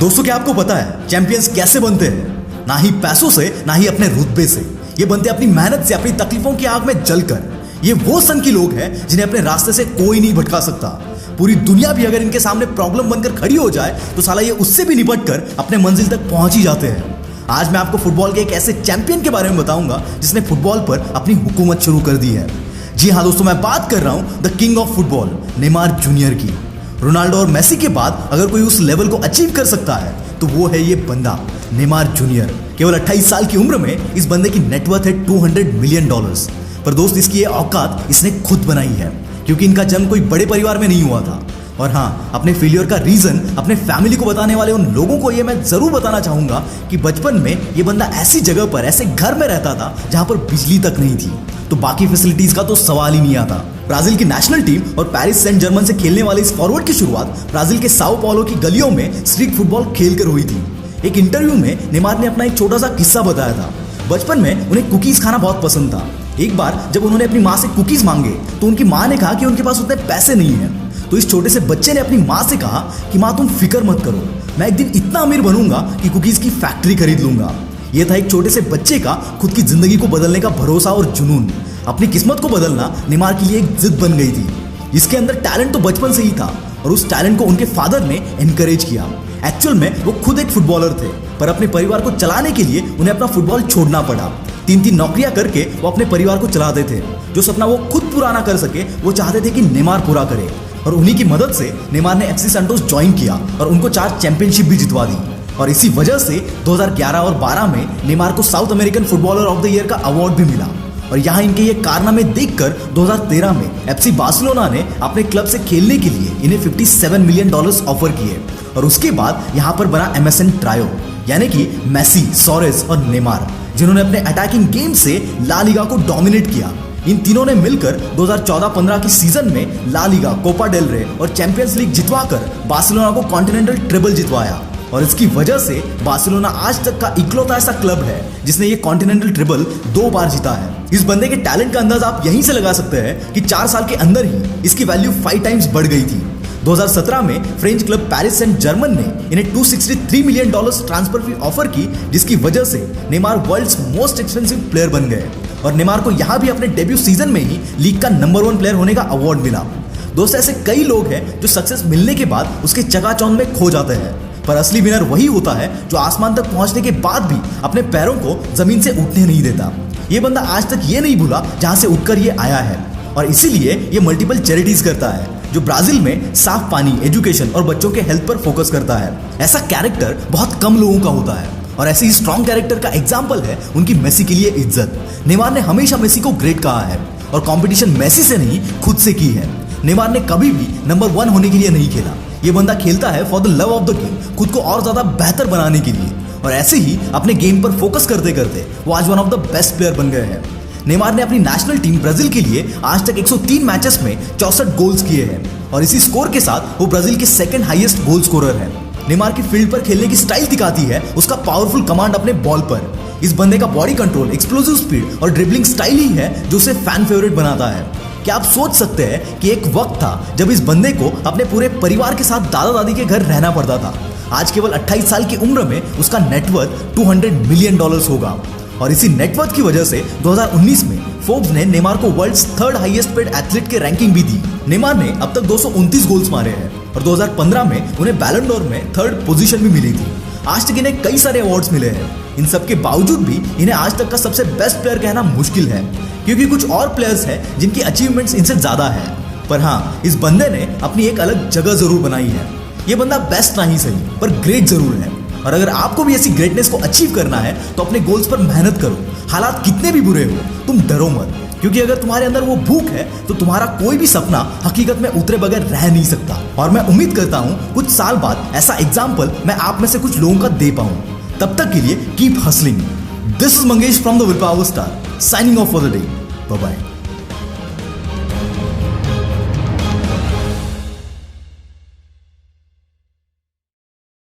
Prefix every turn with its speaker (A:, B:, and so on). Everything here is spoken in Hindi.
A: दोस्तों, क्या आपको पता है चैंपियंस कैसे बनते हैं? ना ही पैसों से, ना ही अपने रुतबे से। ये बनते अपनी मेहनत से, अपनी तकलीफों की आग में जलकर। ये वो सन की लोग हैं जिन्हें अपने रास्ते से कोई नहीं भटका सकता। पूरी दुनिया भी अगर इनके सामने प्रॉब्लम बनकर खड़ी हो जाए तो साला ये उससे भी निपट कर अपने मंजिल तक पहुंच ही जाते हैं। आज मैं आपको फुटबॉल के एक ऐसे चैंपियन के बारे में बताऊंगा जिसने फुटबॉल पर अपनी हुकूमत शुरू कर दी है। जी हाँ दोस्तों, मैं बात कर रहा हूं the king of football, Neymar junior की। रोनाल्डो और मेसी के बाद अगर कोई उस लेवल को अचीव कर सकता है तो वो है ये बंदा, नेमार जूनियर। केवल 28 साल की उम्र में इस बंदे की नेटवर्थ है $200 मिलियन। पर दोस्त, इसकी ये औकात इसने खुद बनाई है, क्योंकि इनका जन्म कोई बड़े परिवार में नहीं हुआ था। और हाँ, अपने फेलियर का रीजन अपने फैमिली को बताने वाले उन लोगों को ये मैं जरूर बताना चाहूंगा कि बचपन में ये बंदा ऐसी जगह पर, ऐसे घर में रहता था जहां पर बिजली तक नहीं थी, तो बाकी फैसिलिटीज का तो सवाल ही नहीं आता। ब्राजील की नेशनल टीम और पेरिस सेंट जर्मन से खेलने वाले इस फॉरवर्ड की शुरुआत ब्राजील के साओ पाउलो की गलियों में स्ट्रीट फुटबॉल खेलकर हुई थी। एक इंटरव्यू में नेमार ने अपना एक छोटा सा किस्सा बताया था। बचपन में उन्हें कुकीज खाना बहुत पसंद था। एक बार जब उन्होंने अपनी माँ से कुकीज मांगे तो उनकी माँ ने कहा कि उनके पास उतने पैसे नहीं हैं। तो इस छोटे से बच्चे ने अपनी माँ से कहा कि माँ, तुम फिक्र मत करो, मैं एक दिन इतना अमीर बनूंगा कि कुकीज की फैक्ट्री खरीद लूंगा। यह था एक छोटे से बच्चे का खुद की जिंदगी को बदलने का भरोसा और जुनून। अपनी किस्मत को बदलना नेमार के लिए एक जिद बन गई थी। इसके अंदर टैलेंट तो बचपन से ही था और उस टैलेंट को उनके फादर ने एनकरेज किया। एक्चुअल में वो खुद एक फुटबॉलर थे, पर अपने परिवार को चलाने के लिए उन्हें अपना फुटबॉल छोड़ना पड़ा। 3-3 नौकरियां करके वो अपने परिवार को चलाते थे। जो सपना वो खुद पूरा ना कर सके, वो चाहते थे कि नेमार पूरा करे। और उन्हीं की मदद से नेमार ने एफसी सेंटोस ज्वाइन किया और उनको 4 चैंपियनशिप भी जितवा दी। और इसी वजह से 2011 और 12 में नेमार को south American footballer of the year का अवार्ड भी मिला। और यहाँ इनके ये कारनामे देखकर 2013 में एफसी बार्सिलोना ने अपने क्लब से खेलने के लिए इन्हें $57 मिलियन ऑफर किए। और उसके बाद यहाँ पर बना MSN ट्रायो, यानी कि मेसी, सोरेस और नेमार, जिन्होंने अपने अटैकिंग गेम से ला लीगा को डोमिनेट किया। इन तीनों ने मिलकर 2014-15 की सीजन में ला लीगा, कोपा डेल रे और चैंपियंस लीग जितवाकर बार्सिलोना को कॉन्टिनेंटल ट्रिपल जितवाया। और इसकी वजह से बार्सिलोना आज तक का इकलौता ऐसा क्लब है जिसने ये कॉन्टिनेंटल ट्रिपल 2 बार जीता है। इस बंदे के टैलेंट का अंदाज आप यहीं से लगा सकते हैं कि 4 साल के अंदर ही इसकी वैल्यू 5 टाइम्स बढ़ गई थी। 2017 में French club Paris Saint Germain ने इन्हें $263 मिलियन ट्रांसफर फी ऑफर की, जिसकी वजह से Neymar world's most expensive player बन गए। और नेमार को यहाँ भी अपने डेब्यू सीजन में ही लीग का नंबर 1 प्लेयर होने का अवार्ड मिला। दोस्तों, ऐसे कई लोग हैं जो सक्सेस मिलने के बाद उसके चकाचौंध में खो जाते हैं, पर असली विनर वही होता है जो आसमान तक पहुंचने के बाद भी अपने पैरों को जमीन से उठने नहीं देता। ये बंदा आज तक ये नहीं भूला जहां से उठकर ये आया है, और इसीलिए ये मल्टीपल चैरिटीज करता है जो ब्राजील में साफ पानी, एजुकेशन और बच्चों के हेल्थ पर फोकस करता है। ऐसा कैरेक्टर बहुत कम लोगों का होता है, और ऐसे ही स्ट्रॉन्ग कैरेक्टर का एग्जाम्पल है उनकी मेसी के लिए इज्जत। नेमार ने हमेशा मेसी को ग्रेट कहा है और कंपटीशन मेसी से नहीं, खुद से की है। नेमार ने कभी भी नंबर 1 होने के लिए नहीं खेला। ये बंदा खेलता है for the love of the game, खुद को और ज्यादा बेहतर बनाने के लिए। और ऐसे ही अपने गेम पर फोकस करते करते वो आज one of the best player बन गए हैं। नेमार ने अपनी नेशनल टीम ब्राजील के लिए आज तक 103 मैचेस में 64 गोल्स किए हैं, और इसी स्कोर के साथ वो ब्राजील के सेकंड हाईएस्ट गोल स्कोरर है। नेमार की फील्ड पर खेलने की स्टाइल दिखाती है उसका पावरफुल कमांड अपने बॉल पर। इस बंदे का बॉडी कंट्रोल, एक्सप्लोसिव स्पीड और ड्रिबलिंग स्टाइल ही है जो उसे फैन फेवरेट बनाता है। क्या आप सोच सकते हैं कि एक वक्त था जब इस बंदे को अपने पूरे परिवार के साथ दादा दादी के घर रहना पड़ता था। आज केवल 28 साल की उम्र में उसका नेटवर्थ $200 मिलियन होगा। और इसी नेटवर्थ की वजह से 2019 में फोर्ब्स ने नेमार को world's 3rd highest paid athlete के रैंकिंग भी दी। नेमार ने अब तक 229 गोल्स मारे हैं और 2015 में उन्हें बैलन डोर में 3rd पोजीशन भी मिली थी। आज तक इन्हें कई सारे अवार्ड्स मिले हैं। इन सब के बावजूद भी इन्हें आज तक का सबसे बेस्ट प्लेयर कहना मुश्किल है, क्योंकि कुछ और प्लेयर्स हैं जिनकी अचीवमेंट्स इनसे ज्यादा है। पर हाँ, इस बंदे ने अपनी एक अलग जगह जरूर बनाई है। ये बंदा बेस्ट नहीं सही, पर ग्रेट जरूर है। और अगर आपको भी ऐसी ग्रेटनेस को अचीव करना है तो अपने गोल्स पर मेहनत करो। हालात कितने भी बुरे हो, तुम डरो मत, क्योंकि अगर तुम्हारे अंदर वो भूख है तो तुम्हारा कोई भी सपना हकीकत में उतरे बगैर रह नहीं सकता। और मैं उम्मीद करता हूँ कुछ साल बाद ऐसा एग्जाम्पल मैं आप में से कुछ लोगों का दे पाऊँ। तब तक के लिए keep hustling. This is Mangesh from the will power star, signing off for the day. Bye bye.